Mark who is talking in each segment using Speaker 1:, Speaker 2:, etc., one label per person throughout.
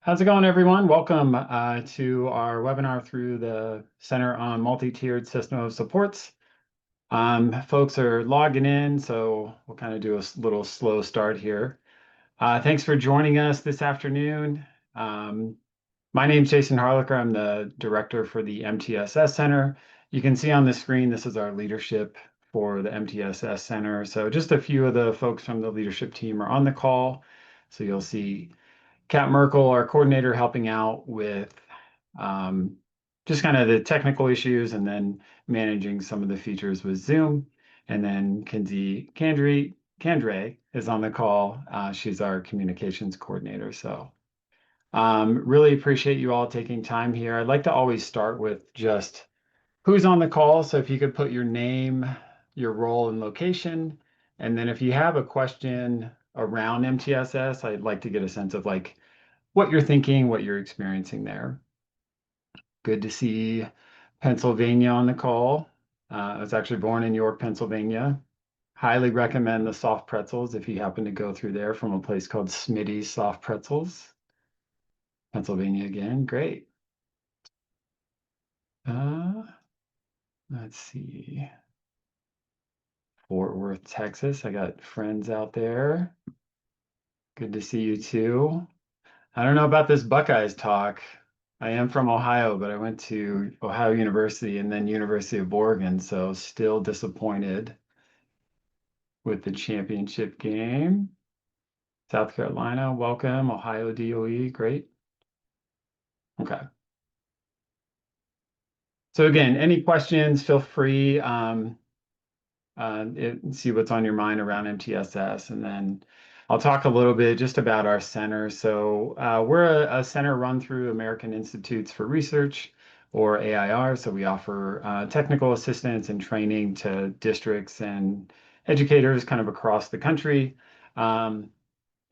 Speaker 1: How's it going, everyone? Welcome to our webinar through the Center on Multi-Tiered System of Supports. Folks are logging in, so we'll kind of do a little slow start here. Thanks for joining us this afternoon. My name is Jason Harlicker. I'm the director for the MTSS Center. You can see on the screen, this is our leadership for the MTSS Center. So just a few of the folks from the leadership team are on the call. So you'll see Kat Merkel, our coordinator, helping out with just kind of the technical issues and then managing some of the features with Zoom. And then Kandre is on the call. She's our communications coordinator. So really appreciate you all taking time here. I'd like to always start with just who's on the call. So if you could put your name, your role and location, and then if you have a question around MTSS, I'd like to get a sense of like what you're thinking, what you're experiencing there. Good to see Pennsylvania on the call. I was actually born in York, Pennsylvania. Highly recommend the soft pretzels if you happen to go through there from a place called Smitty's Soft Pretzels. Pennsylvania again, great. Let's see. Fort Worth, Texas. I got friends out there. Good to see you too. I don't know about this Buckeyes talk. I am from Ohio, but I went to Ohio University and then University of Oregon, so still disappointed with the championship game. South Carolina, welcome. Ohio DOE, great. Okay. So again, any questions, feel free. See what's on your mind around MTSS, and then I'll talk a little bit just about our center. So we're a center run through American Institutes for Research, or AIR. So we offer technical assistance and training to districts and educators kind of across the country. And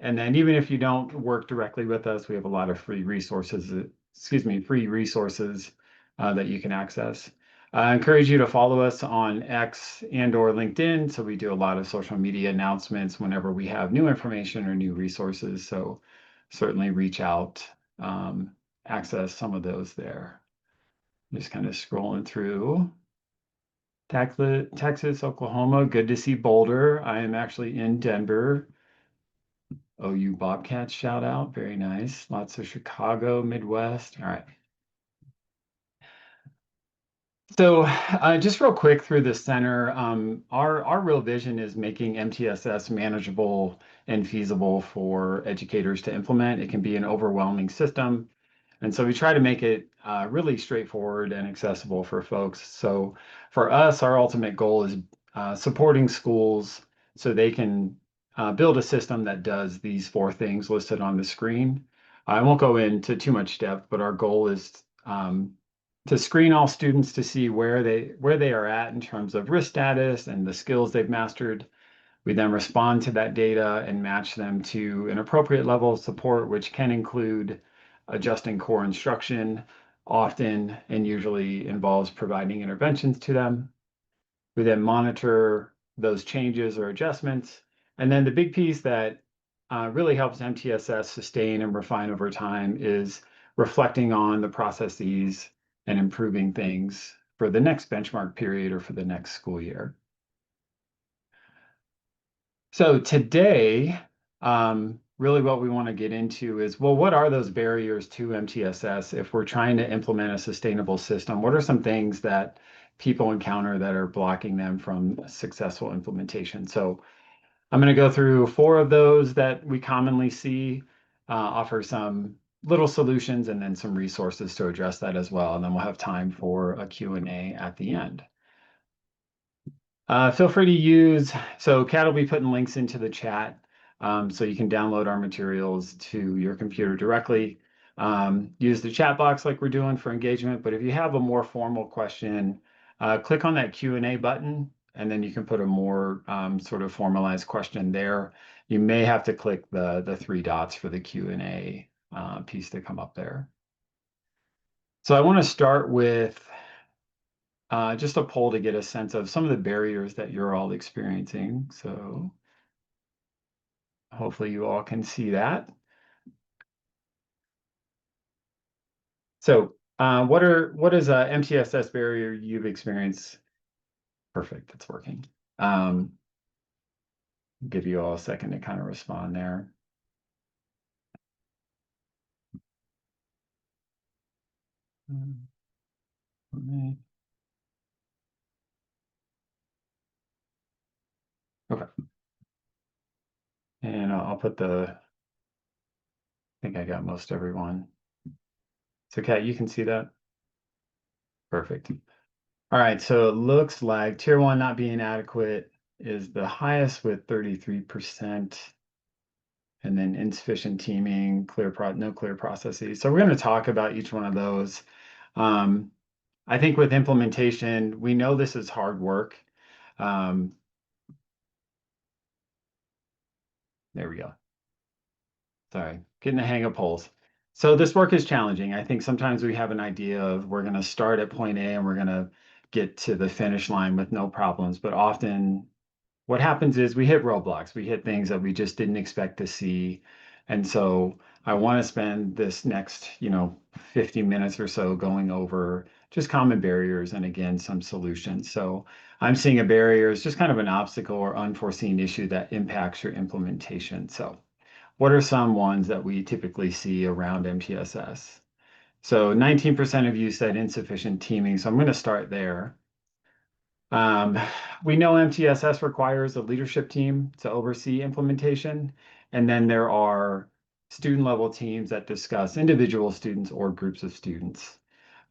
Speaker 1: then even if you don't work directly with us, we have a lot of free resources, that you can access. I encourage you to follow us on X and/or LinkedIn. So we do a lot of social media announcements whenever we have new information or new resources. So certainly reach out, access some of those there. Just kind of scrolling through. Texas, Oklahoma. Good to see Boulder. I am actually in Denver. OU Bobcats shout out. Very nice. Lots of Chicago, Midwest. All right. So just real quick through the center, our real vision is making MTSS manageable and feasible for educators to implement. It can be an overwhelming system. And so we try to make it really straightforward and accessible for folks. So for us, our ultimate goal is supporting schools so they can build a system that does these four things listed on the screen. I won't go into too much depth, but our goal is to screen all students to see where they are at in terms of risk status and the skills they've mastered. We then respond to that data and match them to an appropriate level of support, which can include adjusting core instruction, often and usually involves providing interventions to them. We then monitor those changes or adjustments. And then the big piece that really helps MTSS sustain and refine over time is reflecting on the processes and improving things for the next benchmark period or for the next school year. So today, really what we want to get into is, well, what are those barriers to MTSS if we're trying to implement a sustainable system? What are some things that people encounter that are blocking them from successful implementation? So I'm going to go through four of those that we commonly see, offer some little solutions and then some resources to address that as well. And then we'll have time for a Q&A at the end. Feel free to use, so Kat will be putting links into the chat so you can download our materials to your computer directly. Use the chat box like we're doing for engagement, but if you have a more formal question, click on that Q&A button, and then you can put a more sort of formalized question there. You may have to click the three dots for the Q&A piece to come up there. So I want to start with just a poll to get a sense of some of the barriers that you're all experiencing. So hopefully you all can see that. So, what is a MTSS barrier you've experienced? Perfect, it's working. Give you all a second to kind of respond there. Okay, and I'll put I think I got most everyone. So, Kat, you can see that? Perfect. All right, so it looks like tier one not being adequate is the highest with 33%, and then insufficient teaming, no clear processes. So we're going to talk about each one of those. Um, I think with implementation, we know this is hard work. Um, there we go. Sorry, getting the hang of polls. So this work is challenging. I think sometimes we have an idea of we're going to start at point A and we're going to get to the finish line with no problems, but often what happens is we hit roadblocks. We hit things that we just didn't expect to see. And so I want to spend this next, 50 minutes or so going over just common barriers and again, some solutions. So I'm seeing a barrier as just kind of an obstacle or unforeseen issue that impacts your implementation. So what are some ones that we typically see around MTSS? So 19% of you said insufficient teaming. So I'm going to start there. Um, we know MTSS requires a leadership team to oversee implementation, and then there are student level teams that discuss individual students or groups of students.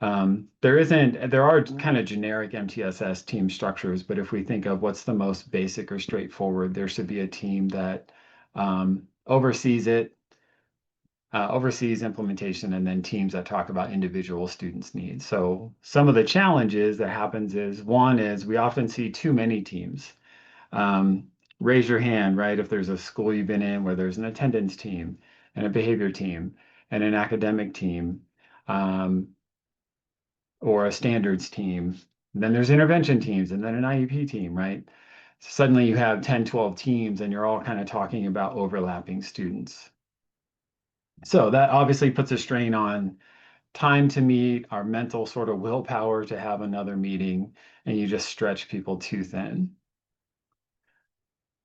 Speaker 1: There are kind of generic MTSS team structures, but if we think of what's the most basic or straightforward, there should be a team that oversees it, oversees implementation, and then teams that talk about individual students' needs. So some of the challenges that happens is one is we often see too many teams. Um, Raise your hand, right? If there's a school you've been in where there's an attendance team and a behavior team and an academic team, um, or a standards team, then there's intervention teams and then an IEP team, right? Suddenly you have 10, 12 teams and you're all kind of talking about overlapping students. So that obviously puts a strain on time to meet, our mental sort of willpower to have another meeting, and you just stretch people too thin.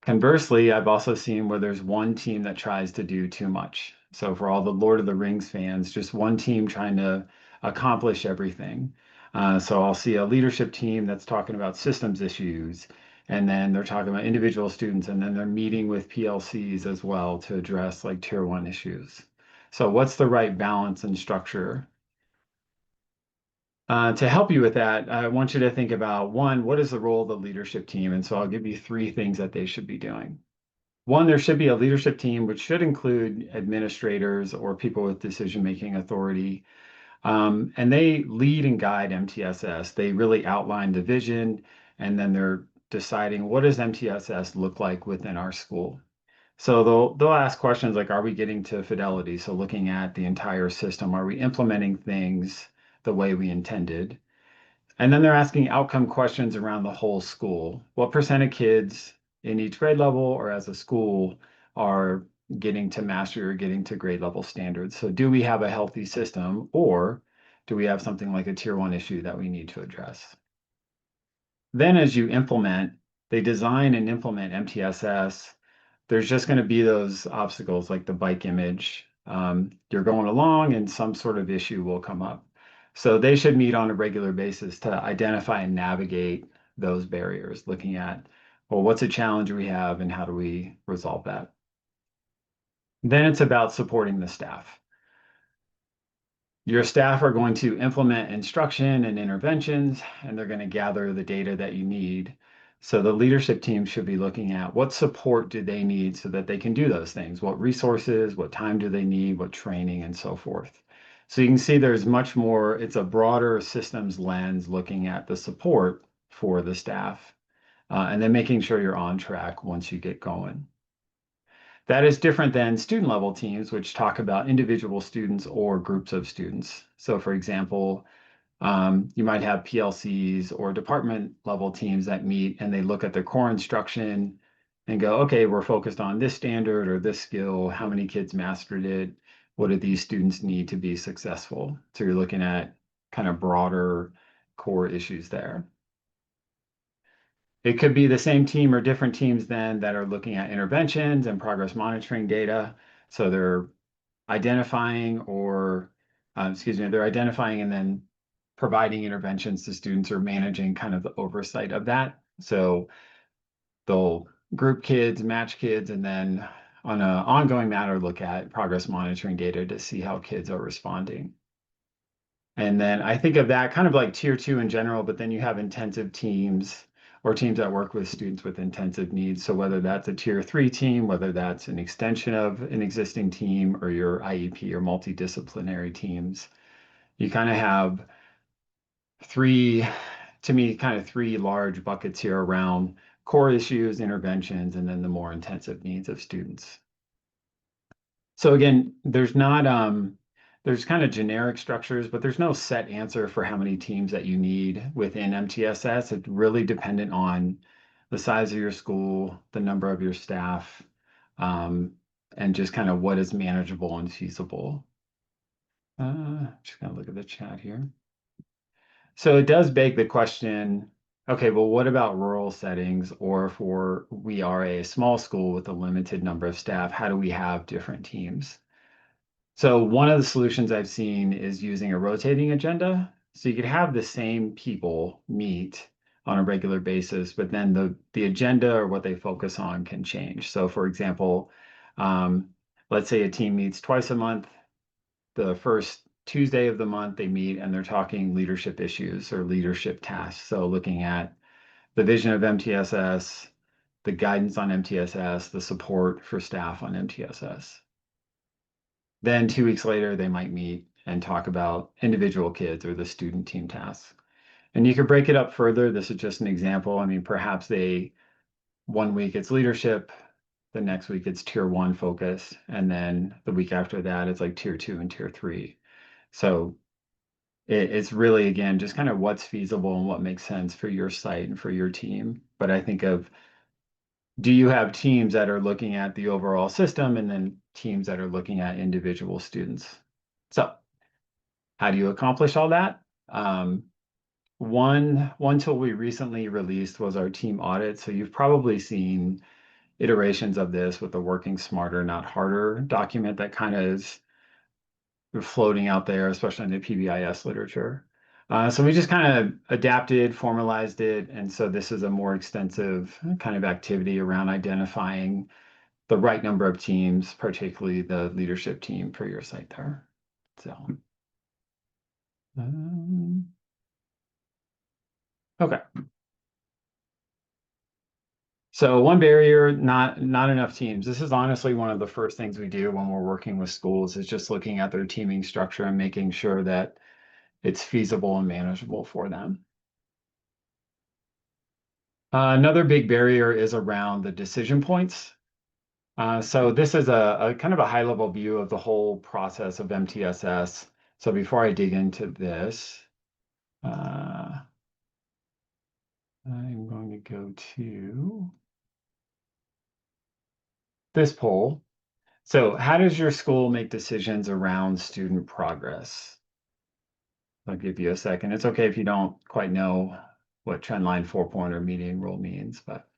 Speaker 1: Conversely, I've also seen where there's one team that tries to do too much. So for all the Lord of the Rings fans, just one team trying to accomplish everything. So I'll see a leadership team that's talking about systems issues, and then they're talking about individual students, and then they're meeting with PLCs as well to address like tier one issues. So what's the right balance and structure? To help you with that, I want you to think about one, what is the role of the leadership team? And so I'll give you three things that they should be doing. One, there should be a leadership team, which should include administrators or people with decision-making authority. And they lead and guide MTSS. They really outline the vision, and then they're deciding what does MTSS look like within our school. So they'll ask questions like, are we getting to fidelity? So looking at the entire system, are we implementing things the way we intended? And then they're asking outcome questions around the whole school. What percent of kids in each grade level or as a school are getting to mastery or getting to grade level standards? So do we have a healthy system, or do we have something like a tier one issue that we need to address? Then as you implement, they design and implement MTSS. There's just going to be those obstacles like the bike image. You're going along and some sort of issue will come up. So they should meet on a regular basis to identify and navigate those barriers, looking at, well, what's a challenge we have and how do we resolve that? Then it's about supporting the staff. Your staff are going to implement instruction and interventions, and they're going to gather the data that you need. So the leadership team should be looking at what support do they need so that they can do those things? What resources, what time do they need, what training, and so forth. So you can see there's much more, it's a broader systems lens looking at the support for the staff, and then making sure you're on track once you get going. That is different than student level teams, which talk about individual students or groups of students. So for example, you might have PLCs or department level teams that meet and they look at their core instruction and go, okay, we're focused on this standard or this skill, how many kids mastered it, what do these students need to be successful? So you're looking at kind of broader core issues there. It could be the same team or different teams then that are looking at interventions and progress monitoring data. So they're identifying or, they're identifying and then providing interventions to students or managing kind of the oversight of that. So they'll group kids, match kids, and then on an ongoing matter, look at progress monitoring data to see how kids are responding. And then I think of that kind of like tier two in general, but then you have intensive teams or teams that work with students with intensive needs. So whether that's a tier three team, whether that's an extension of an existing team or your IEP or multidisciplinary teams, you kind of have three, to me, kind of three large buckets here around core issues, interventions, and then the more intensive needs of students. So again, there's kind of generic structures, but there's no set answer for how many teams that you need within MTSS. It's really dependent on the size of your school, the number of your staff, and just kind of what is manageable and feasible. Just gonna look at the chat here. So it does beg the question, okay, well, what about rural settings or for we are a small school with a limited number of staff, how do we have different teams? So one of the solutions I've seen is using a rotating agenda. So you could have the same people meet on a regular basis, but then the agenda or what they focus on can change. So for example, um, let's say a team meets twice a month. The first Tuesday of the month they meet and they're talking leadership issues or leadership tasks. So looking at the vision of MTSS, the guidance on MTSS, the support for staff on MTSS. Then 2 weeks later, they might meet and talk about individual kids or the student team tasks. And you could break it up further. This is just an example. I mean, perhaps one week it's leadership, the next week it's tier one focus, and then the week after that it's like tier two and tier three. So it's really, again, just kind of what's feasible and what makes sense for your site and for your team. But I think of, do you have teams that are looking at the overall system and then teams that are looking at individual students? So how do you accomplish all that? One tool we recently released was our team audit. So you've probably seen iterations of this with the Working Smarter, Not Harder document that kind of is floating out there, especially in the PBIS literature. So we just kind of adapted, formalized it, and so this is a more extensive kind of activity around identifying the right number of teams, particularly the leadership team for your site there. So, okay. So one barrier, not enough teams. This is honestly one of the first things we do when we're working with schools is just looking at their teaming structure and making sure that it's feasible and manageable for them. Another big barrier is around the decision points. So this is a kind of a high level view of the whole process of MTSS. So before I dig into this, I'm going to go to this poll. So how does your school make decisions around student progress? I'll give you a second. It's okay if you don't quite know what trendline 4-point or median rule means, but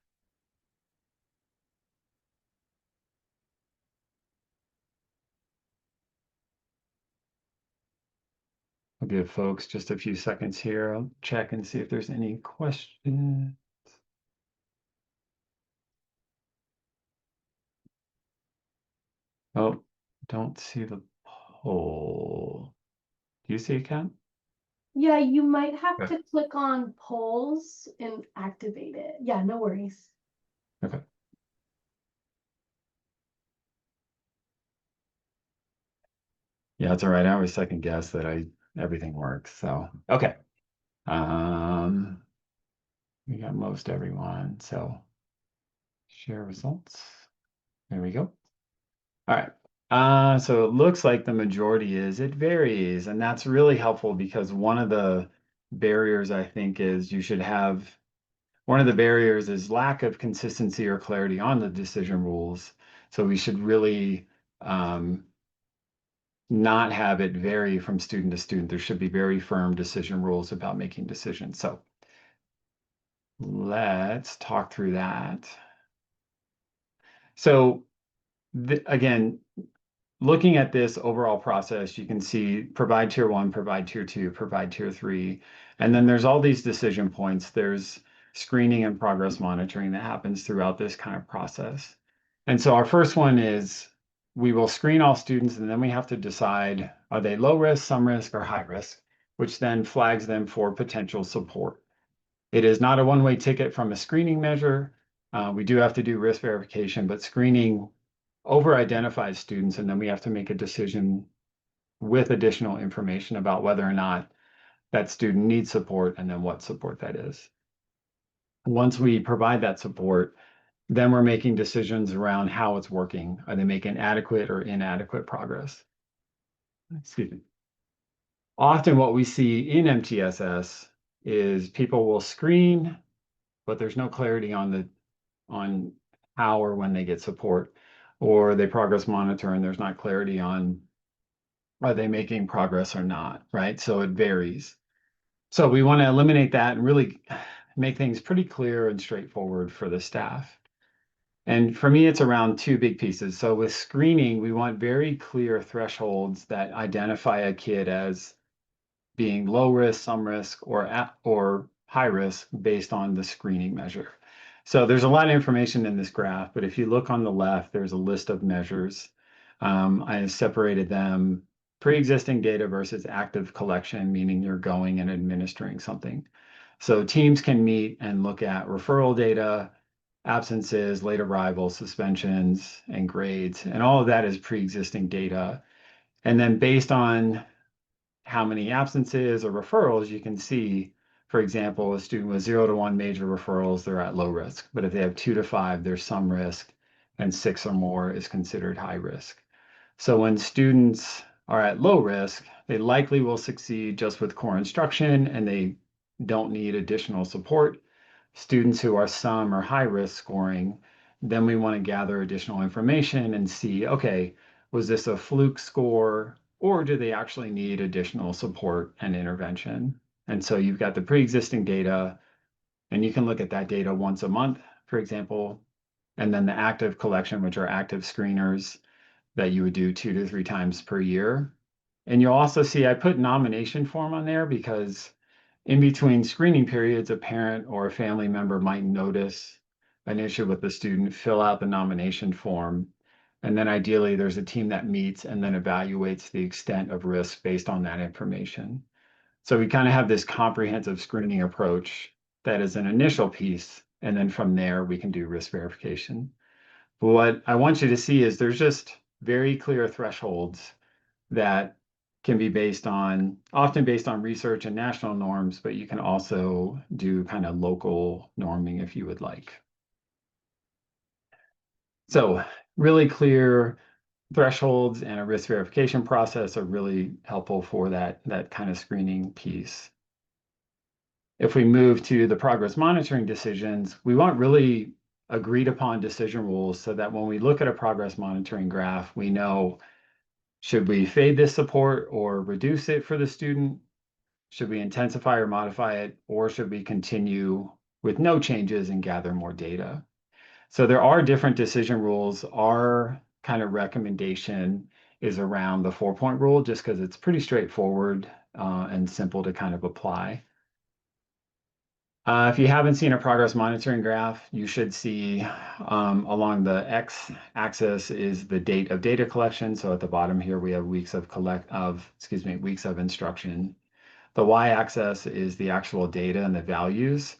Speaker 1: I'll give folks just a few seconds here. I'll check and see if there's any questions. Oh, don't see the poll. Do you see it, Kat?
Speaker 2: Yeah, you might have
Speaker 1: Okay.
Speaker 2: to click on polls and activate it. Yeah, no worries.
Speaker 1: Okay. Yeah, it's all right. I always second guess that everything works. So okay. We got most everyone. So share results. There we go. All right. So it looks like the majority is it varies, and that's really helpful because one of the barriers I think is one of the barriers is lack of consistency or clarity on the decision rules. So we should really not have it vary from student to student. There should be very firm decision rules about making decisions. So let's talk through that. So again, looking at this overall process, you can see provide tier one, provide tier two, provide tier three. And then there's all these decision points. There's screening and progress monitoring that happens throughout this kind of process. And so our first one is we will screen all students, and then we have to decide, are they low risk, some risk, or high risk, which then flags them for potential support. It is not a one-way ticket from a screening measure. We do have to do risk verification, but screening over-identifies students, and then we have to make a decision with additional information about whether or not that student needs support and then what support that is. Once we provide that support, then we're making decisions around how it's working. Are they making adequate or inadequate progress? Excuse me. Often what we see in MTSS is people will screen, but there's no clarity on how or when they get support, or they progress monitor and there's not clarity on are they making progress or not, right? So it varies. So we want to eliminate that and really make things pretty clear and straightforward for the staff. And for me, it's around two big pieces. So with screening, we want very clear thresholds that identify a kid as being low risk, some risk, or high risk based on the screening measure. So there's a lot of information in this graph, but if you look on the left, there's a list of measures. I separated them pre-existing data versus active collection, meaning you're going and administering something. So teams can meet and look at referral data, absences, late arrivals, suspensions, and grades, and all of that is pre-existing data. And then based on how many absences or referrals, you can see, for example, a student with 0 to 1 major referrals, they're at low risk. But if they have 2 to 5, there's some risk, and 6 or more is considered high risk. So when students are at low risk, they likely will succeed just with core instruction and they don't need additional support. Students who are some or high risk scoring, then we want to gather additional information and see, okay, was this a fluke score or do they actually need additional support and intervention? And so you've got the pre-existing data and you can look at that data once a month, for example, and then the active collection, which are active screeners that you would do 2 to 3 times per year. And you'll also see I put nomination form on there because in between screening periods, a parent or a family member might notice an issue with the student, fill out the nomination form, and then ideally there's a team that meets and then evaluates the extent of risk based on that information. So we kind of have this comprehensive screening approach that is an initial piece, and then from there we can do risk verification. But what I want you to see is there's just very clear thresholds that can be often based on research and national norms, but you can also do kind of local norming if you would like. So really clear thresholds and a risk verification process are really helpful for that kind of screening piece. If we move to the progress monitoring decisions, we want really agreed upon decision rules so that when we look at a progress monitoring graph, we know, should we fade this support or reduce it for the student? Should we intensify or modify it, or should we continue with no changes and gather more data? So there are different decision rules. Our kind of recommendation is around the 4-point rule, just because it's pretty straightforward and simple to kind of apply. If you haven't seen a progress monitoring graph, you should see along the x-axis is the date of data collection. So at the bottom here, we have weeks of instruction. The y-axis is the actual data and the values.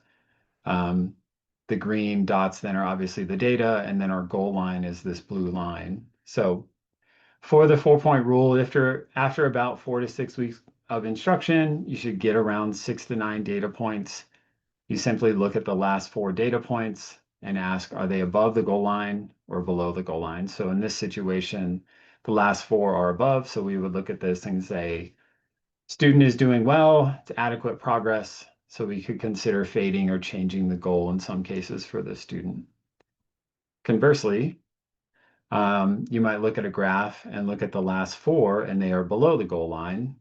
Speaker 1: The green dots then are obviously the data, and then our goal line is this blue line. So for the 4-point rule, after about 4 to 6 weeks of instruction, you should get around 6 to 9 data points. You simply look at the last 4 data points and ask, are they above the goal line or below the goal line? So in this situation, the last 4 are above. So we would look at this and say, student is doing well, it's adequate progress. So we could consider fading or changing the goal in some cases for the student. Conversely, You might look at a graph and look at the last four, and they are below the goal line.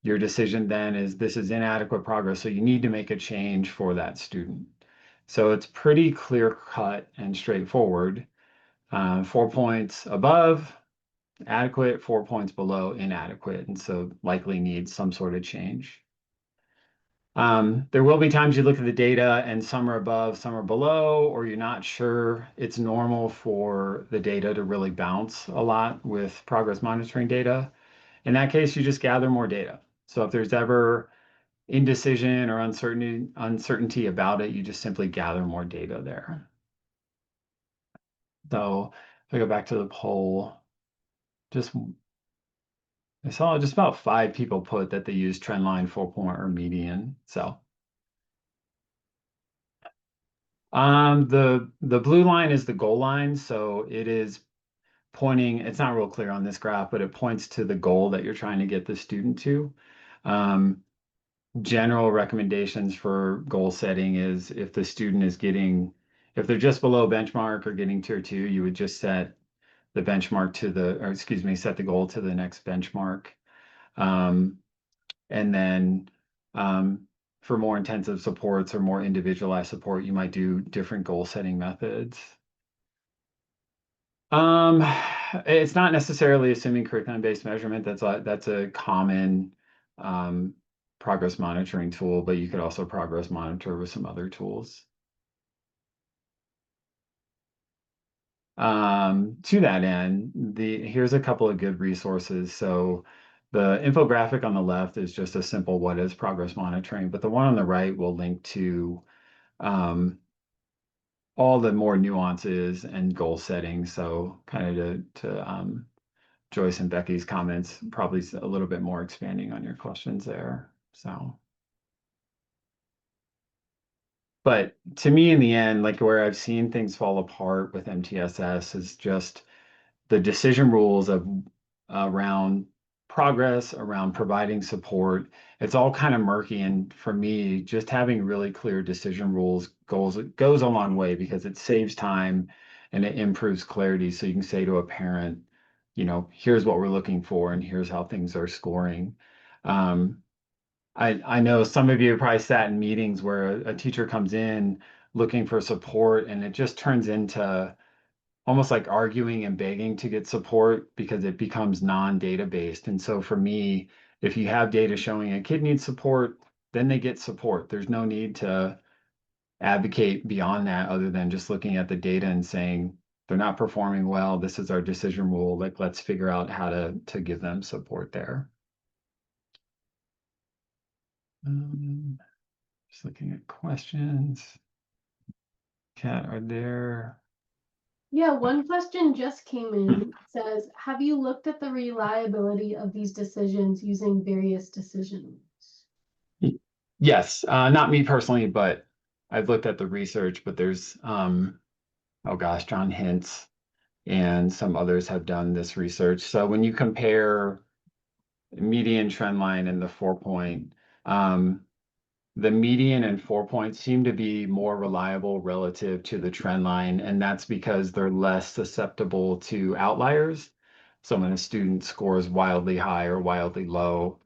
Speaker 1: Your decision then is this is inadequate progress, so you need to make a change for that student. So it's pretty clear cut and straightforward. 4 points above, adequate, 4 points below, inadequate, and so likely needs some sort of change. There will be times you look at the data and some are above, some are below, or you're not sure. It's normal for the data to really bounce a lot with progress monitoring data. In that case, you just gather more data. So if there's ever indecision or uncertainty about it, you just simply gather more data there. So if I go back to the poll, just I saw just about 5 people put that they use trend line, 4 point, or median. So the blue line is the goal line, so it is pointing, it's not real clear on this graph, but it points to the goal that you're trying to get the student to. General recommendations for goal setting is if the student is getting, if they're just below benchmark or getting tier 2, you would just set the benchmark to the, or excuse me, set the goal to the next benchmark. And then for more intensive supports or more individualized support, you might do different goal setting methods. It's not necessarily assuming curriculum-based measurement. That's a common progress monitoring tool, but you could also progress monitor with some other tools. To that end, here's a couple of good resources. So the infographic on the left is just a simple what is progress monitoring, but the one on the right will link to all the more nuances and goal setting. So kind of to Joyce and Becky's comments, probably a little bit more expanding on your questions there. So, but to me, in the end, like where I've seen things fall apart with MTSS is just the decision rules of around progress, around providing support. It's all kind of murky, and for me, just having really clear decision rules goes a long way because it saves time and it improves clarity. So you can say to a parent, you know, here's what we're looking for, and here's how things are scoring. I know some of you have probably sat in meetings where a teacher comes in looking for support, and it just turns into almost like arguing and begging to get support because it becomes non-data based. And so for me, if you have data showing a kid needs support, then they get support. There's no need to advocate beyond that other than just looking at the data and saying they're not performing well. This is our decision rule. Like, let's figure out how to give them support there. Just looking at questions. Kat, are there?
Speaker 2: Yeah, one question just came in. It says, have you looked at the reliability of these decisions using various decisions?
Speaker 1: Yes, not me personally, but I've looked at the research, but there's, oh gosh, John Hintz and some others have done this research. So when you compare median trend line and the 4 point, the median and 4 points seem to be more reliable relative to the trend line, and that's because they're less susceptible to outliers. So when a student scores wildly high or wildly low,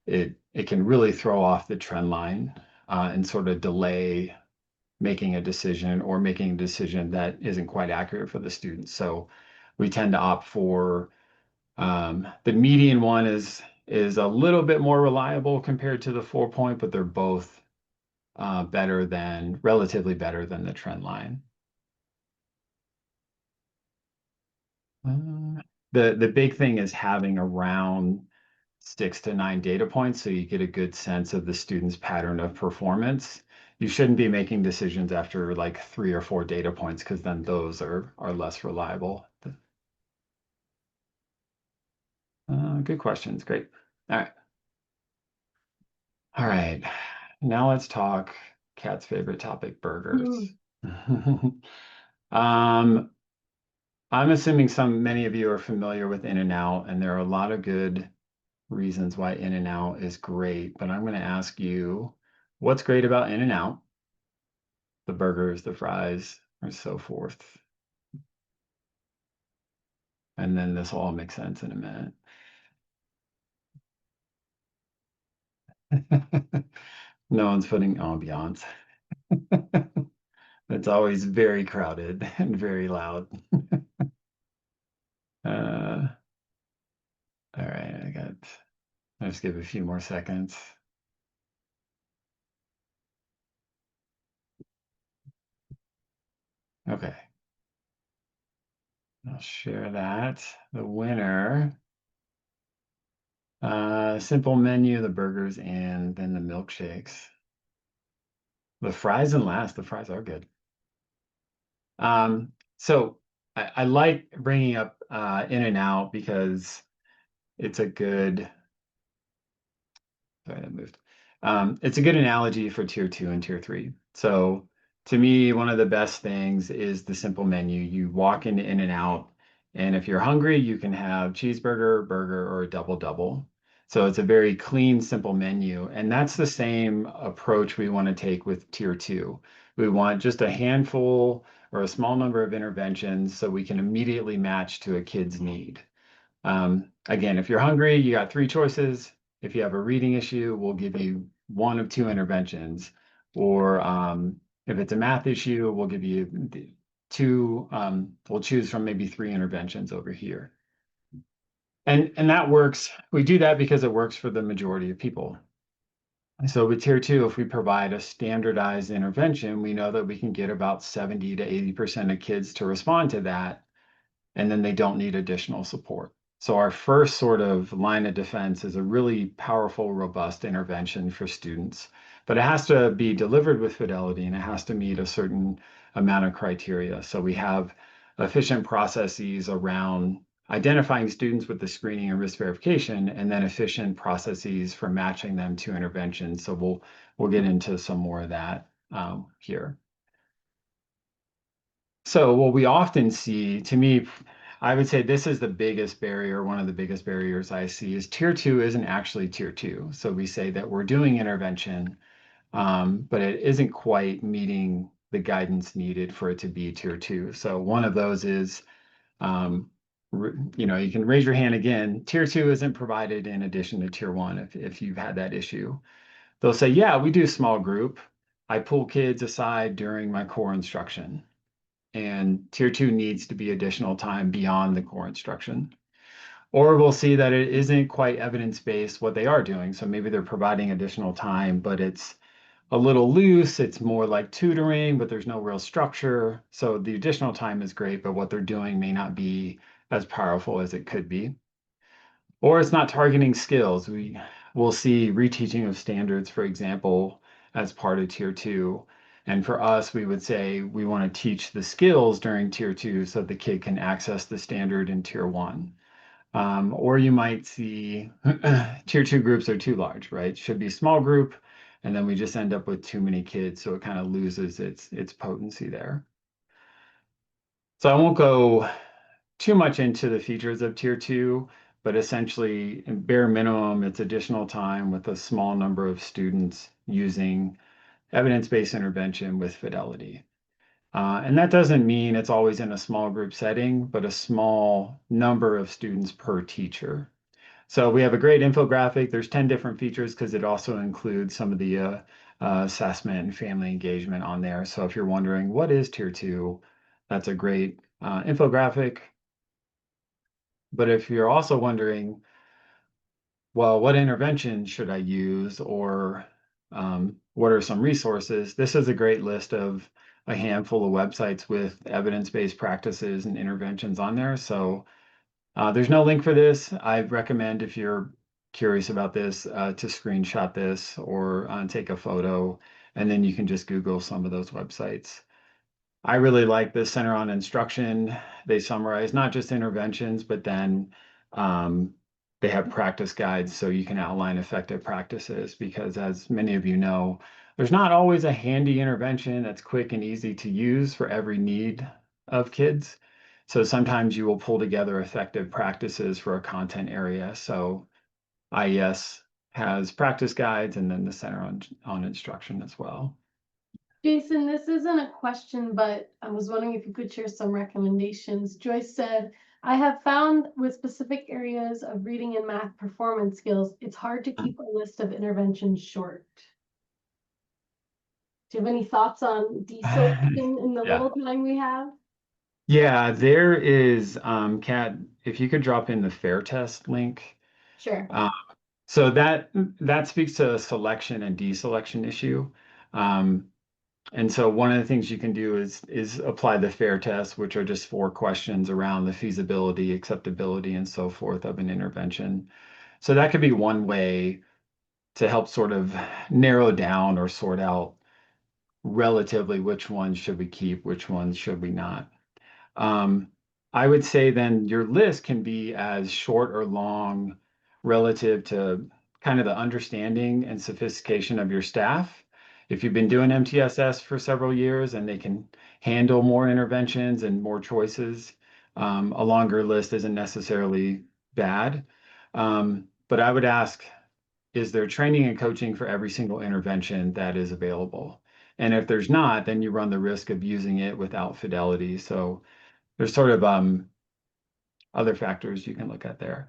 Speaker 1: it can really throw off the trend line and sort of delay making a decision or making a decision that isn't quite accurate for the student. So we tend to opt for the median one is a little bit more reliable compared to the 4 point, but they're both relatively better than the trend line. The big thing is having around 6 to 9 data points so you get a good sense of the student's pattern of performance. You shouldn't be making decisions after like 3 or 4 data points because then those are less reliable. Good questions. Great. All right. All right. Now let's talk Kat's favorite topic, burgers. Um, I'm assuming many of you are familiar with In-N-Out, and there are a lot of good reasons why In-N-Out is great, but I'm going to ask you, what's great about In-N-Out? The burgers, the fries, or so forth. And then this will all make sense in a minute. No one's putting ambiance. It's always very crowded and very loud. All right, I'll just give it a few more seconds. Okay, I'll share that. The winner, simple menu, the burgers, and then the milkshakes. The fries and last, the fries are good. So I like bringing up In-N-Out because it's a good, sorry, that moved. It's a good analogy for tier 2 and tier 3. So to me, one of the best things is the simple menu. You walk into In-N-Out, and if you're hungry, you can have cheeseburger, burger, or a double double. So it's a very clean, simple menu. And that's the same approach we want to take with tier 2. We want just a handful or a small number of interventions so we can immediately match to a kid's need. Again, if you're hungry, you got 3 choices. If you have a reading issue, we'll give you 1 of 2 interventions. Or if it's a math issue, we'll give you 2, we'll choose from maybe 3 interventions over here. And that works. We do that because it works for the majority of people. So with tier 2, if we provide a standardized intervention, we know that we can get about 70 to 80% of kids to respond to that, and then they don't need additional support. So our first sort of line of defense is a really powerful, robust intervention for students, but it has to be delivered with fidelity and it has to meet a certain amount of criteria. So we have efficient processes around identifying students with the screening and risk verification, and then efficient processes for matching them to interventions. So we'll get into some more of that here. So what we often see, to me, I would say this is the biggest barrier, one of the biggest barriers I see is tier 2 isn't actually tier 2. So we say that we're doing intervention, but it isn't quite meeting the guidance needed for it to be tier 2. So one of those is, you can raise your hand again. Tier 2 isn't provided in addition to tier 1 if you've had that issue. They'll say, yeah, we do small group. I pull kids aside during my core instruction. And tier 2 needs to be additional time beyond the core instruction. Or we'll see that it isn't quite evidence-based what they are doing. So maybe they're providing additional time, but it's a little loose. It's more like tutoring, but there's no real structure. So the additional time is great, but what they're doing may not be as powerful as it could be. Or it's not targeting skills. We'll see reteaching of standards, for example, as part of tier 2. And for us, we would say we want to teach the skills during tier 2 so the kid can access the standard in tier 1. Or you might see tier 2 groups are too large, right? Should be small group, and then we just end up with too many kids, so it kind of loses its potency there. So I won't go too much into the features of tier 2, but essentially, in bare minimum, it's additional time with a small number of students using evidence-based intervention with fidelity. And that doesn't mean it's always in a small group setting, but a small number of students per teacher. So we have a great infographic. There's 10 different features because it also includes some of the assessment and family engagement on there. So if you're wondering what is tier 2, that's a great infographic. But if you're also wondering, well, what intervention should I use, or what are some resources? This is a great list of a handful of websites with evidence-based practices and interventions on there. So there's no link for this. I recommend, if you're curious about this, to screenshot this or take a photo, and then you can just Google some of those websites. I really like the Center on Instruction. They summarize not just interventions, but then they have practice guides so you can outline effective practices, because as many of you know, there's not always a handy intervention that's quick and easy to use for every need of kids. So sometimes you will pull together effective practices for a content area. So IES has practice guides, and then the Center on Instruction as well.
Speaker 2: Jason, this isn't a question, but I was wondering if you could share some recommendations. Joyce said, I have found with specific areas of reading and math performance skills, it's hard to keep a list of interventions short. Do you have any thoughts on deselection in the
Speaker 1: Yeah.
Speaker 2: little time we have?
Speaker 1: Yeah, there is, Kat, if you could drop in the FAIR test link.
Speaker 2: Sure.
Speaker 1: Uh, so that speaks to a selection and deselection issue. Um, and so one of the things you can do is apply the FAIR test, which are just 4 questions around the feasibility, acceptability, and so forth of an intervention. So that could be one way to help sort of narrow down or sort out relatively which ones should we keep, which ones should we not. Um, I would say then your list can be as short or long relative to kind of the understanding and sophistication of your staff. If you've been doing MTSS for several years and they can handle more interventions and more choices, a longer list isn't necessarily bad. But I would ask, is there training and coaching for every single intervention that is available? And if there's not, then you run the risk of using it without fidelity. So there's sort of other factors you can look at there.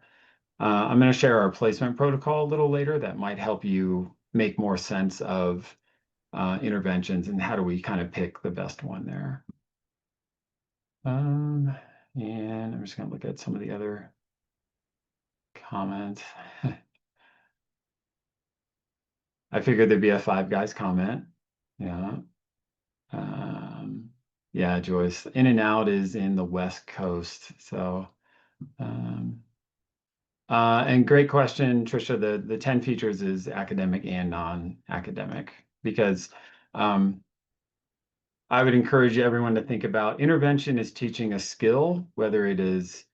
Speaker 1: I'm going to share our placement protocol a little later that might help you make more sense of interventions and how do we kind of pick the best one there. Um, and I'm just going to look at some of the other comments. I figured there'd be a Five Guys comment. Yeah. Um, yeah, Joyce. In and Out is in the West Coast. So um, and great question, Trisha. The 10 features is academic and non-academic because um, I would encourage everyone to think about intervention is teaching a skill, whether it is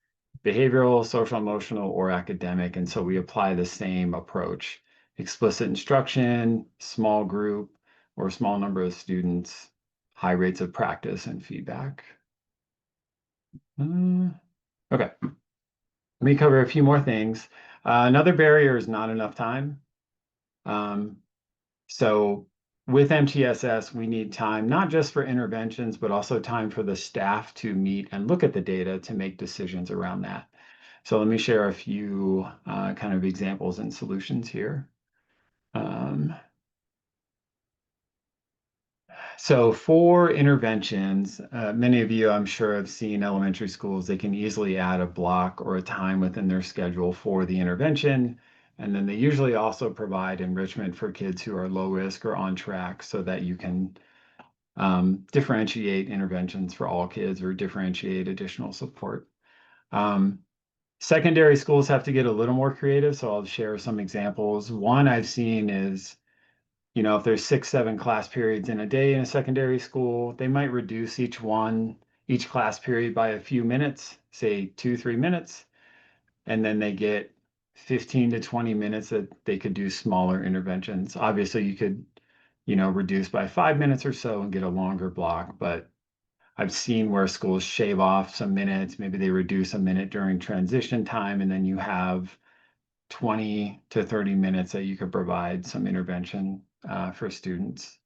Speaker 1: behavioral, social, emotional, or academic. And so we apply the same approach. Explicit instruction, small group, or small number of students, high rates of practice and feedback. Okay. Let me cover a few more things. Another barrier is not enough time. Um, so with MTSS, we need time, not just for interventions, but also time for the staff to meet and look at the data to make decisions around that. So let me share a few kind of examples and solutions here. Um, So for interventions, many of you, I'm sure, have seen elementary schools. They can easily add a block or a time within their schedule for the intervention. And then they usually also provide enrichment for kids who are low risk or on track so that you can differentiate interventions for all kids or differentiate additional support. Um, Secondary schools have to get a little more creative, so I'll share some examples. One I've seen is if there's 6, 7 class periods in a day in a secondary school, they might reduce each class period by a few minutes, say 2, 3 minutes, and then they get 15 to 20 minutes that they could do smaller interventions. Obviously, you could, reduce by 5 minutes or so and get a longer block, but I've seen where schools shave off some minutes, maybe they reduce a minute during transition time, and then you have 20 to 30 minutes that you could provide some intervention for students.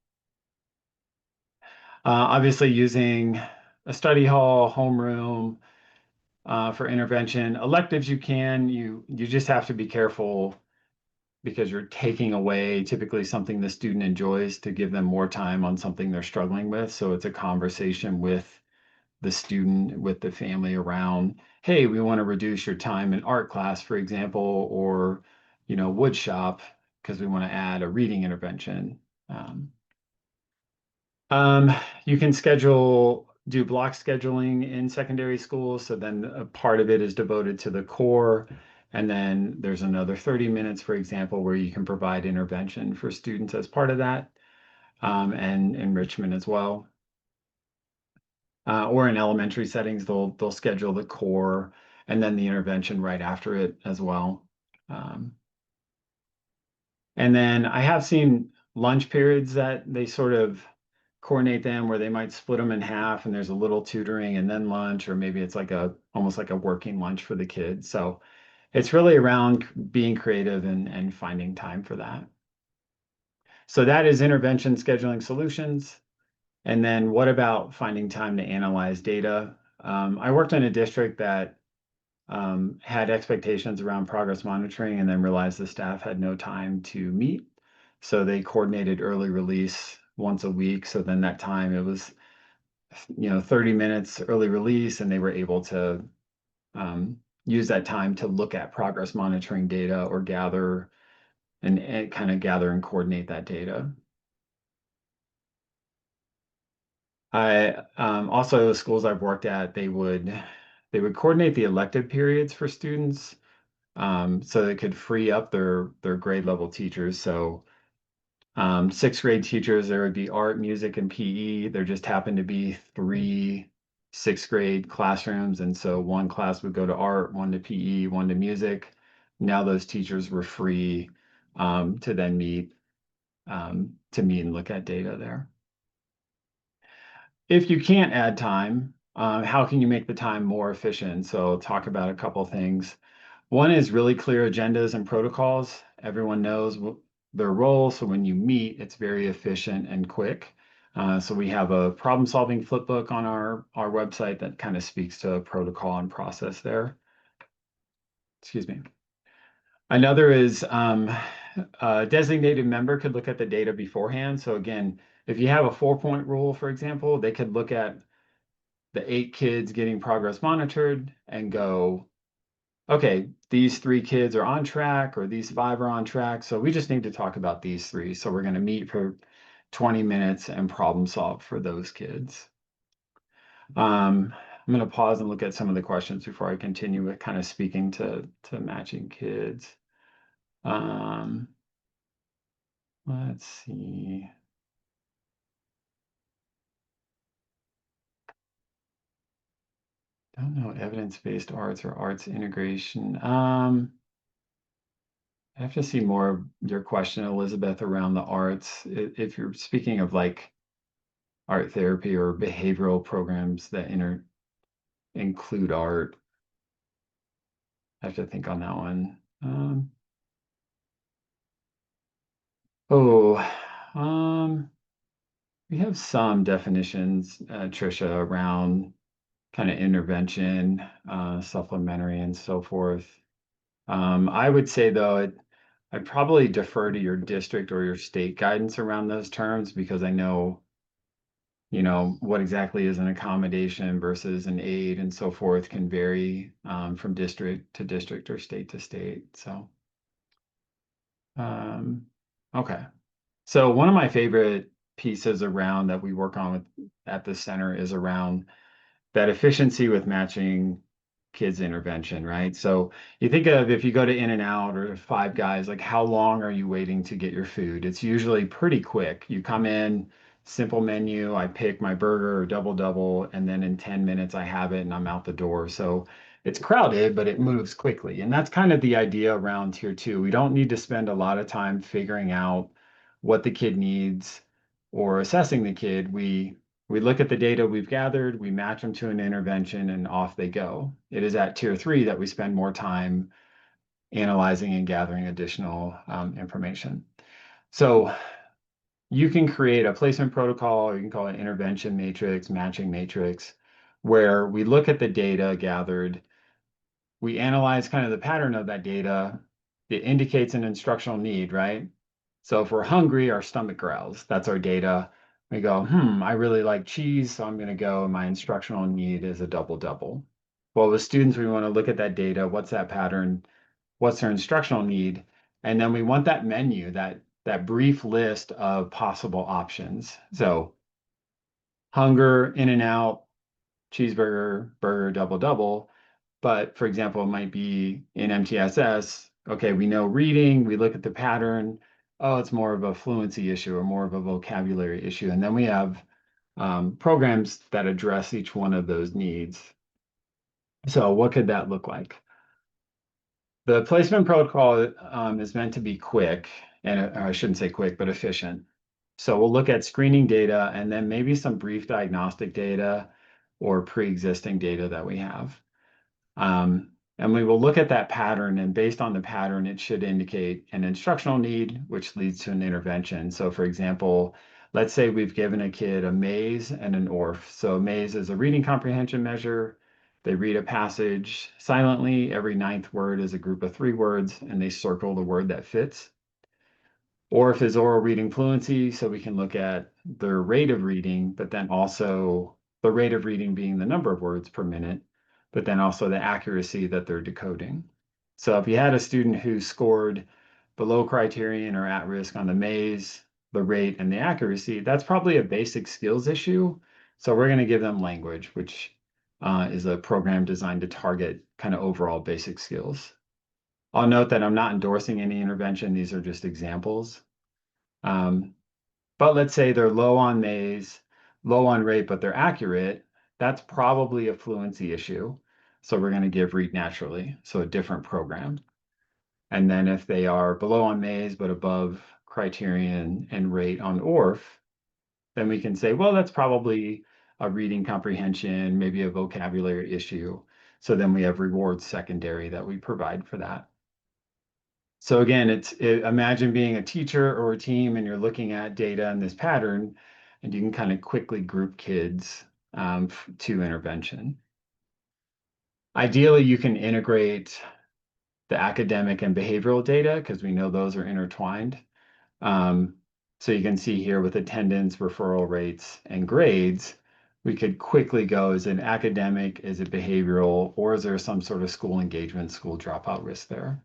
Speaker 1: Obviously, using a study hall, homeroom for intervention. Electives you can, you just have to be careful because you're taking away typically something the student enjoys to give them more time on something they're struggling with. So it's a conversation with the student, with the family around, hey, we want to reduce your time in art class, for example, or wood shop because we want to add a reading intervention. Um, um, you can do block scheduling in secondary schools. So then a part of it is devoted to the core. And then there's another 30 minutes, for example, where you can provide intervention for students as part of that, and enrichment as well. Or in elementary settings, they'll schedule the core and then the intervention right after it as well. And then I have seen lunch periods that they sort of coordinate them where they might split them in half and there's a little tutoring and then lunch, or maybe it's almost like a working lunch for the kids. So it's really around being creative and finding time for that. So that is intervention scheduling solutions. And then what about finding time to analyze data? I worked in a district that had expectations around progress monitoring and then realized the staff had no time to meet. So they coordinated early release once a week. So then that time it was, 30 minutes early release, and they were able to use that time to look at progress monitoring data or gather and kind of gather and coordinate that data. I also schools I've worked at, they would coordinate the elective periods for students, so they could free up their grade level teachers. So sixth grade teachers, there would be art, music, and PE. There just happened to be three sixth grade classrooms, and so one class would go to art, one to PE, one to music. Now those teachers were free to then meet and look at data there. If you can't add time, how can you make the time more efficient? So I'll talk about a couple things. One is really clear agendas and protocols. Everyone knows their role, so when you meet, it's very efficient and quick. So we have a problem-solving flipbook on our website that kind of speaks to protocol and process there. Excuse me. Another is a designated member could look at the data beforehand. So again, if you have a 4-point rule, for example, they could look at the 8 kids getting progress monitored and go, okay, these 3 kids are on track, or these 5 are on track. So we just need to talk about these 3. So we're going to meet for 20 minutes and problem solve for those kids. I'm going to pause and look at some of the questions before I continue with kind of speaking to matching kids. Let's see. Don't know evidence-based arts or arts integration. I have to see more of your question, Elizabeth, around the arts. If you're speaking of like art therapy or behavioral programs that include art, I have to think on that one. Oh, we have some definitions, Tricia, around kind of intervention, supplementary, and so forth. I would say though, I'd probably defer to your district or your state guidance around those terms, because I know, what exactly is an accommodation versus an aid and so forth can vary from district to district or state to state. So, okay. So one of my favorite pieces around that we work on at the center is around that efficiency with matching kids intervention, right? So you think of, if you go to In-N-Out or Five Guys, like how long are you waiting to get your food? It's usually pretty quick. You come in, simple menu, I pick my burger or double double, and then in 10 minutes I have it and I'm out the door. So it's crowded, but it moves quickly. And that's kind of the idea around tier 2. We don't need to spend a lot of time figuring out what the kid needs or assessing the kid. We look at the data we've gathered, we match them to an intervention, and off they go. It is at tier 3 that we spend more time analyzing and gathering additional information. So you can create a placement protocol, or you can call it intervention matrix, matching matrix, where we look at the data gathered, we analyze kind of the pattern of that data. It indicates an instructional need, right? So if we're hungry, our stomach growls. That's our data. We go, I really like cheese, so I'm going to go, and my instructional need is a double double. Well, with students, we want to look at that data. What's that pattern? What's their instructional need? And then we want that menu, that brief list of possible options. So hunger, In-N-Out, cheeseburger, burger, double double. But for example, it might be in MTSS, okay, we know reading, we look at the pattern, oh, it's more of a fluency issue or more of a vocabulary issue. And then we have programs that address each one of those needs. So what could that look like? The placement protocol is meant to be quick, and I shouldn't say quick, but efficient. So we'll look at screening data and then maybe some brief diagnostic data or pre-existing data that we have. And we will look at that pattern, and based on the pattern, it should indicate an instructional need, which leads to an intervention. So for example, let's say we've given a kid a maze and an ORF. So a maze is a reading comprehension measure, They read a passage silently. Every ninth word is a group of 3 words, and they circle the word that fits. Or if it's oral reading fluency, so we can look at their rate of reading, but then also the rate of reading being the number of words per minute, but then also the accuracy that they're decoding. So if you had a student who scored below criterion or at risk on the maze, the rate and the accuracy, that's probably a basic skills issue. So we're going to give them language, which is a program designed to target kind of overall basic skills. I'll note that I'm not endorsing any intervention. These are just examples. Um, but let's say they're low on maze, low on rate, but they're accurate. That's probably a fluency issue. So we're going to give read naturally, so a different program. And then if they are below on maze, but above criterion and rate on ORF, then we can say, well, that's probably a reading comprehension, maybe a vocabulary issue. So then we have rewards secondary that we provide for that. So again, imagine being a teacher or a team and you're looking at data in this pattern, and you can kind of quickly group kids to intervention. Ideally, you can integrate the academic and behavioral data because we know those are intertwined. So you can see here with attendance, referral rates, and grades, we could quickly go, is it academic, is it behavioral, or is there some sort of school engagement, school dropout risk there?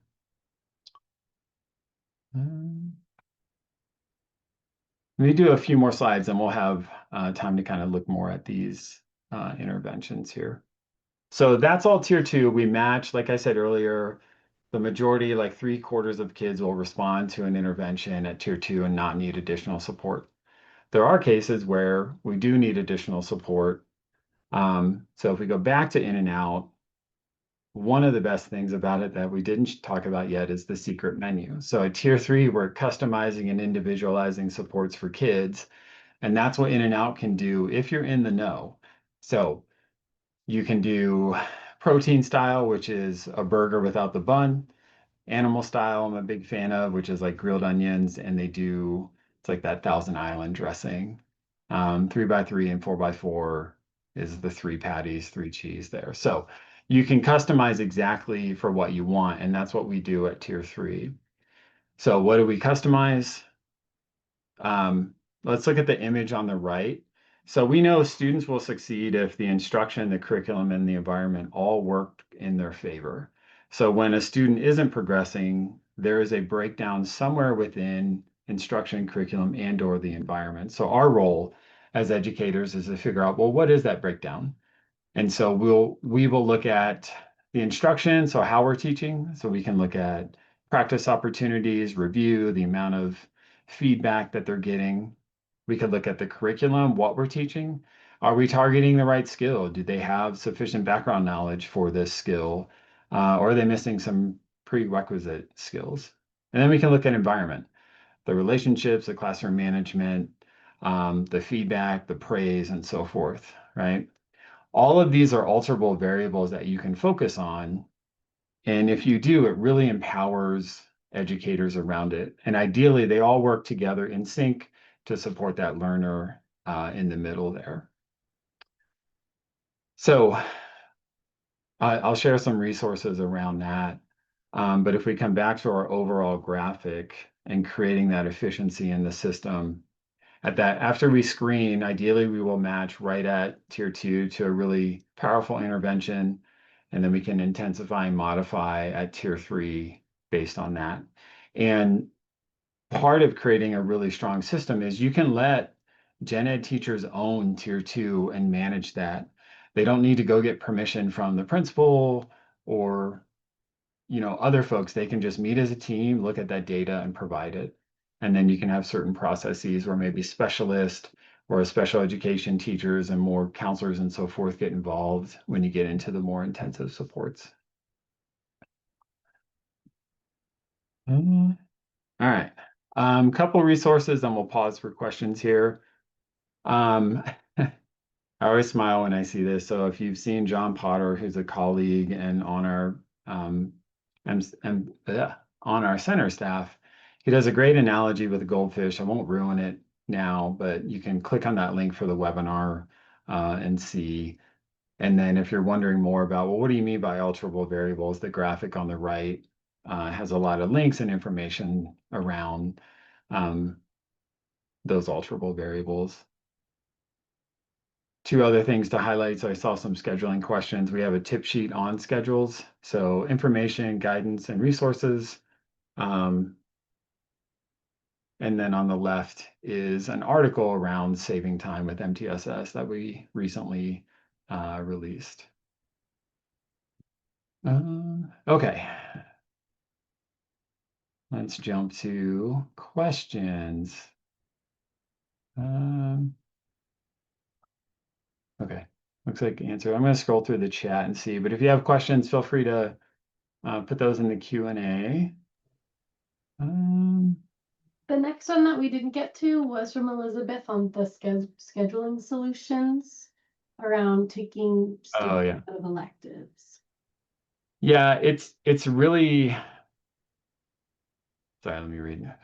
Speaker 1: Let me do a few more slides and we'll have time to kind of look more at these interventions here. So that's all tier 2. We match, like I said earlier, the majority, like 3/4 of kids will respond to an intervention at tier 2 and not need additional support. There are cases where we do need additional support. So if we go back to in and out, one of the best things about it that we didn't talk about yet is the secret menu. So at tier 3, we're customizing and individualizing supports for kids. And that's what in and out can do if you're in the know. So you can do protein style, which is a burger without the bun. Animal style, I'm a big fan of, which is like grilled onions, and it's like that Thousand Island dressing. 3x3 and 4x4 is the 3 patties, 3 cheese there. So you can customize exactly for what you want, and that's what we do at tier 3. So what do we customize? Let's look at the image on the right. So we know students will succeed if the instruction, the curriculum, and the environment all work in their favor. So when a student isn't progressing, there is a breakdown somewhere within instruction, curriculum, and or the environment. So our role as educators is to figure out, well, what is that breakdown? And so we will look at the instruction, so how we're teaching. So we can look at practice opportunities, review, the amount of feedback that they're getting. We could look at the curriculum, what we're teaching. Are we targeting the right skill? Do they have sufficient background knowledge for this skill? Or are they missing some prerequisite skills? And then we can look at environment, the relationships, the classroom management, the feedback, the praise, and so forth, right? All of these are alterable variables that you can focus on. And if you do, it really empowers educators around it. And ideally, they all work together in sync to support that learner in the middle there. So I'll share some resources around that. But if we come back to our overall graphic and creating that efficiency in the system, after we screen, ideally we will match right at tier 2 to a really powerful intervention, and then we can intensify and modify at tier 3 based on that. And part of creating a really strong system is you can let gen ed teachers own tier 2 and manage that. They don't need to go get permission from the principal or other folks. They can just meet as a team, look at that data and provide it. And then you can have certain processes where maybe specialists or special education teachers and more counselors and so forth get involved when you get into the more intensive supports. All right. Couple resources and we'll pause for questions here. I always smile when I see this. So if you've seen John Potter, who's a colleague and on our on our center staff, he does a great analogy with a goldfish. I won't ruin it now, but you can click on that link for the webinar and see And then if you're wondering more about, well, what do you mean by alterable variables? The graphic on the right has a lot of links and information around um, those alterable variables. Two other things to highlight. So I saw some scheduling questions. We have a tip sheet on schedules. So information, guidance, and resources. Um, and then on the left is an article around saving time with MTSS that we recently released. Okay, let's jump to questions. Um, okay, looks like answer. I'm going to scroll through the chat and see, but if you have questions, feel free to put those in the Q&A.
Speaker 2: The next one that we didn't get to was from Elizabeth on the scheduling solutions around taking
Speaker 1: Oh
Speaker 2: students
Speaker 1: yeah.
Speaker 2: out of electives.
Speaker 1: Yeah, it's really, sorry, let me read.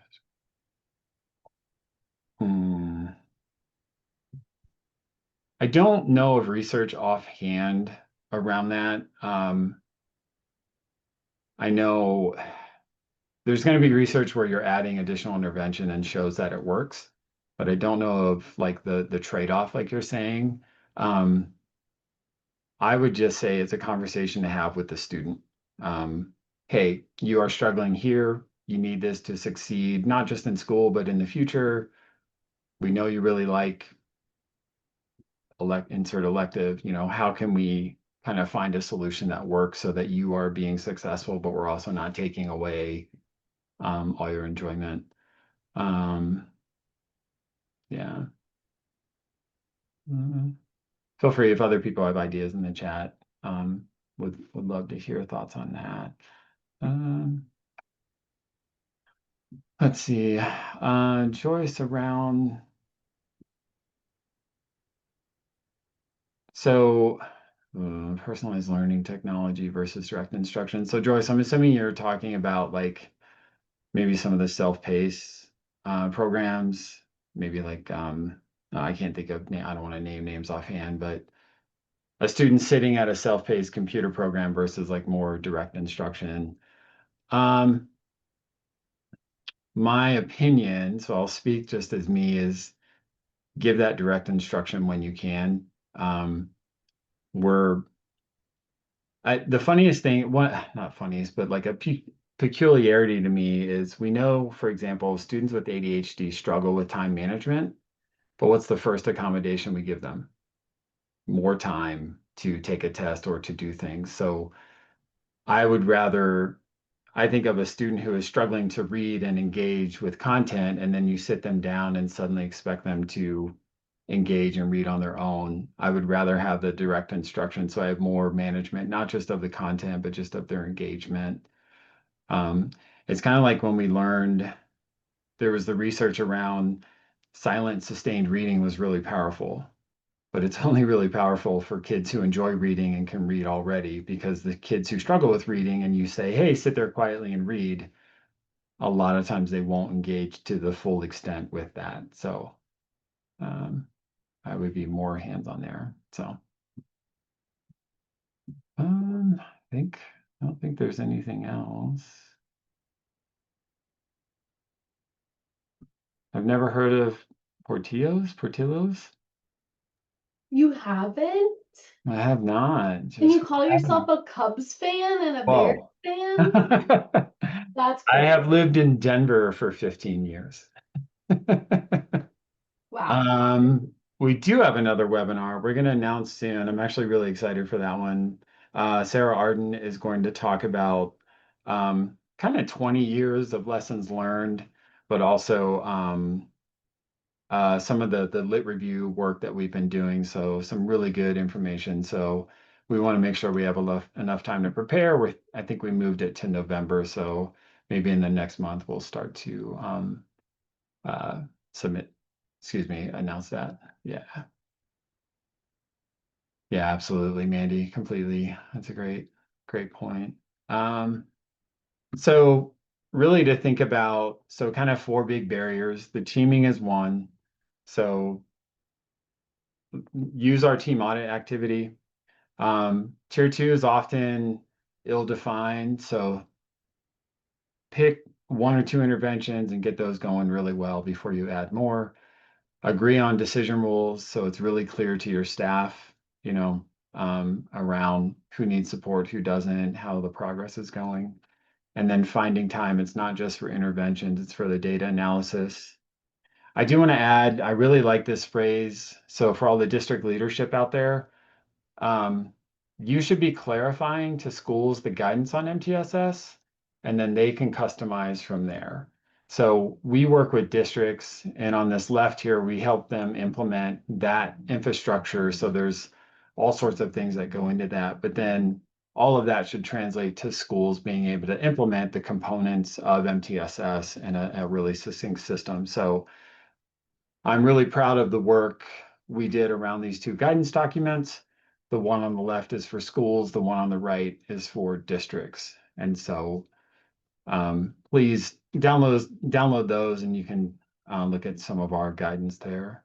Speaker 1: Hmm. I don't know of research offhand around that. I know there's going to be research where you're adding additional intervention and shows that it works, but I don't know of like the trade-off like you're saying. Um, I would just say it's a conversation to have with the student. Hey, you are struggling here. You need this to succeed, not just in school, but in the future. We know you really like insert elective, how can we kind of find a solution that works so that you are being successful, but we're also not taking away all your enjoyment. Um, yeah. Mhm. Feel free if other people have ideas in the chat. Would love to hear thoughts on that. Um, let's see. Joyce around. So personalized learning technology versus direct instruction. So Joyce, I'm assuming you're talking about like maybe some of the self-paced programs, maybe like I can't think of I don't want to name names offhand, but a student sitting at a self-paced computer program versus like more direct instruction. Um, my opinion, so I'll speak just as me, is give that direct instruction when you can. We're the funniest thing, what not funniest, but like a peculiarity to me is we know, for example, students with ADHD struggle with time management, but what's the first accommodation we give them? More time to take a test or to do things. So I would rather, I think of a student who is struggling to read and engage with content, and then you sit them down and suddenly expect them to engage and read on their own. I would rather have the direct instruction so I have more management, not just of the content, but just of their engagement. Um, it's kind of like when we learned there was the research around silent sustained reading was really powerful, but it's only really powerful for kids who enjoy reading and can read already, because the kids who struggle with reading and you say, hey, sit there quietly and read, a lot of times they won't engage to the full extent with that. So I would be more hands on there. So I don't think there's anything else. I've never heard of Portillo's.
Speaker 2: You haven't?
Speaker 1: I have not.
Speaker 2: Can
Speaker 1: Just
Speaker 2: you call yourself a Cubs fan and a Bears
Speaker 1: whoa.
Speaker 2: fan?
Speaker 1: I
Speaker 2: That's crazy.
Speaker 1: have lived in Denver for 15 years.
Speaker 2: Wow.
Speaker 1: We do have another webinar. We're going to announce soon. I'm actually really excited for that one. Sarah Arden is going to talk about kind of 20 years of lessons learned, but also some of the lit review work that we've been doing. So some really good information. So we want to make sure we have enough time to prepare. I think we moved it to November. So maybe in the next month, we'll start to uh, submit, excuse me, announce that. Yeah. Yeah, absolutely, Mandy. Completely. That's a great point. Um, so really to think about, so kind of four big barriers. The teaming is one. So use our team audit activity. Tier two is often ill-defined, so pick one or two interventions and get those going really well before you add more. Agree on decision rules so it's really clear to your staff, you know, around who needs support, who doesn't, how the progress is going. And then finding time, it's not just for interventions, it's for the data analysis. I do want to add, I really like this phrase. So for all the district leadership out there, um, you should be clarifying to schools the guidance on MTSS, and then they can customize from there. So we work with districts, and on this left here, we help them implement that infrastructure. So there's all sorts of things that go into that, but then all of that should translate to schools being able to implement the components of MTSS in a really succinct system. So I'm really proud of the work we did around these two guidance documents. The one on the left is for schools, the one on the right is for districts. And so please download those and you can look at some of our guidance there.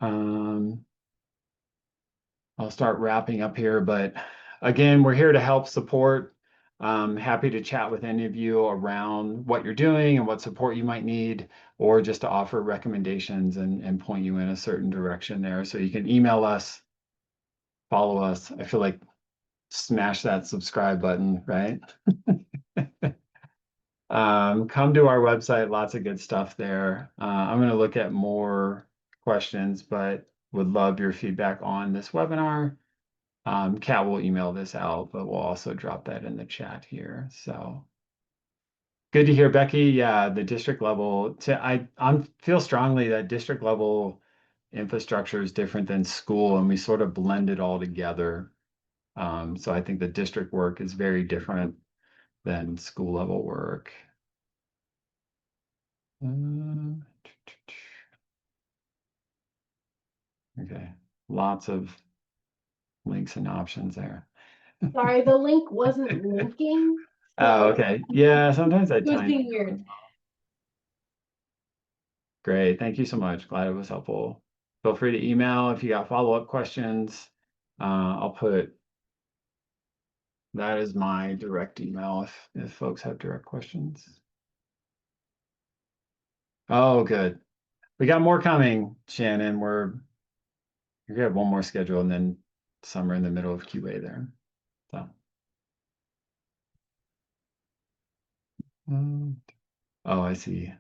Speaker 1: Um, I'll start wrapping up here, but again, we're here to help support. Happy to chat with any of you around what you're doing and what support you might need, or just to offer recommendations and point you in a certain direction there. So you can email us, follow us. I feel like smash that subscribe button, right? Come to our website, lots of good stuff there. I'm going to look at more questions, but would love your feedback on this webinar. Kat will email this out, but we'll also drop that in the chat here. So good to hear, Becky. Yeah, the district level. I feel strongly that district level infrastructure is different than school, and we sort of blend it all together. So I think the district work is very different than school level work. Um, Okay, lots of links and options there.
Speaker 2: Sorry, the link wasn't linking.
Speaker 1: Oh,
Speaker 2: So
Speaker 1: okay. Yeah, sometimes I
Speaker 2: it was
Speaker 1: time.
Speaker 2: being weird.
Speaker 1: Great. Thank you so much. Glad it was helpful. Feel free to email if you got follow-up questions. I'll put that is my direct email if folks have direct questions. Oh, good. We got more coming, Shannon. We have one more schedule and then somewhere in the middle of QA there. So. Oh, I see.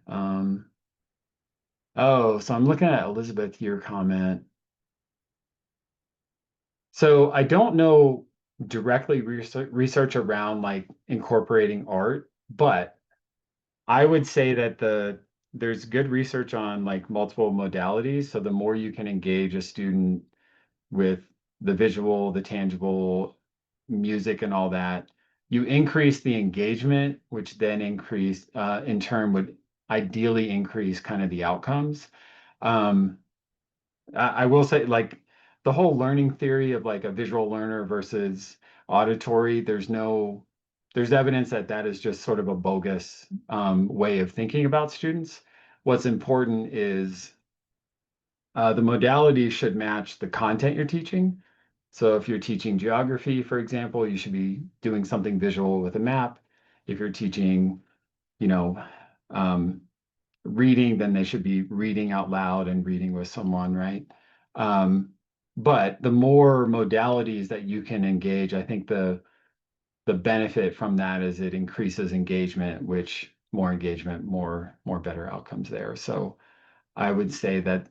Speaker 1: Oh, so I'm looking at Elizabeth, your comment. So I don't know directly research around like incorporating art, but I would say that there's good research on like multiple modalities. So the more you can engage a student with the visual, the tangible, music, and all that, you increase the engagement, which then in turn would ideally increase kind of the outcomes. Um, I will say, like, the whole learning theory of like a visual learner versus auditory, there's evidence that that is just sort of a bogus way of thinking about students. What's important is the modality should match the content you're teaching. So if you're teaching geography, for example, you should be doing something visual with a map. If you're teaching, you know, um, reading, then they should be reading out loud and reading with someone, right? Um, but the more modalities that you can engage, I think the benefit from that is it increases engagement, which more engagement, more better outcomes there. So I would say that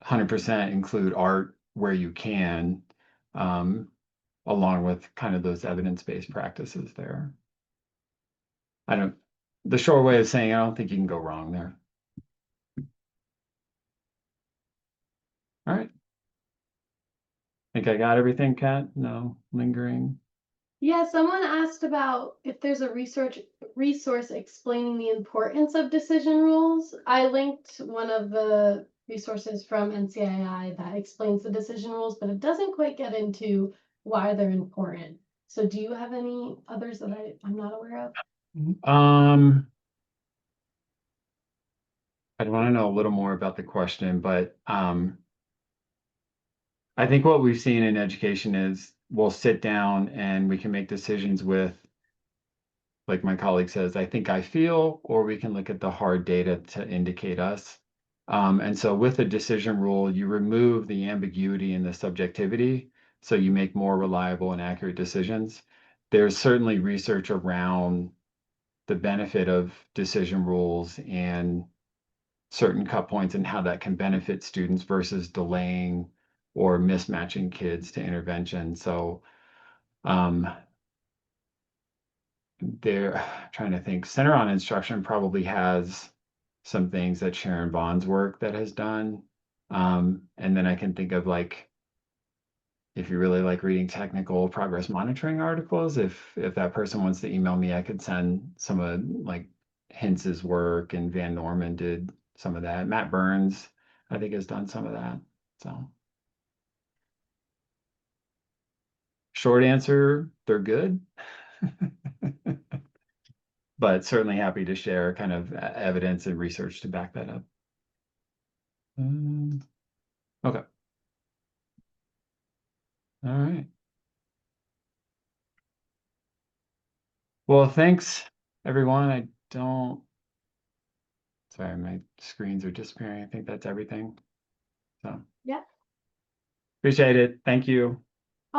Speaker 1: 100% include art where you can, um, along with kind of those evidence-based practices there. I don't, the short way of saying I don't think you can go wrong there. All right. Think I got everything, Kat? No lingering.
Speaker 2: Yeah, someone asked about if there's a resource explaining the importance of decision rules. I linked one of the resources from NCII that explains the decision rules, but it doesn't quite get into why they're important. So do you have any others that I'm not aware of?
Speaker 1: I'd want to know a little more about the question, but I think what we've seen in education is we'll sit down and we can make decisions with, like my colleague says, I think I feel, or we can look at the hard data to indicate us. And so with a decision rule, you remove the ambiguity and the subjectivity, so you make more reliable and accurate decisions. There's certainly research around the benefit of decision rules and certain cut points and how that can benefit students versus delaying or mismatching kids to intervention. So they're trying to think. Center on Instruction probably has some things that Sharon Vaughn's work that has done. And then I can think of, like, if you really like reading technical progress monitoring articles, if that person wants to email me, I could send some of like Hintz's work, and Van Norman did some of that. Matt Burns, I think, has done some of that. So short answer, they're good. But certainly happy to share kind of evidence and research to back that up. Okay. All right. Well, thanks everyone. Sorry, my screens are disappearing. I think that's everything. So
Speaker 2: Yeah.
Speaker 1: appreciate it. Thank you.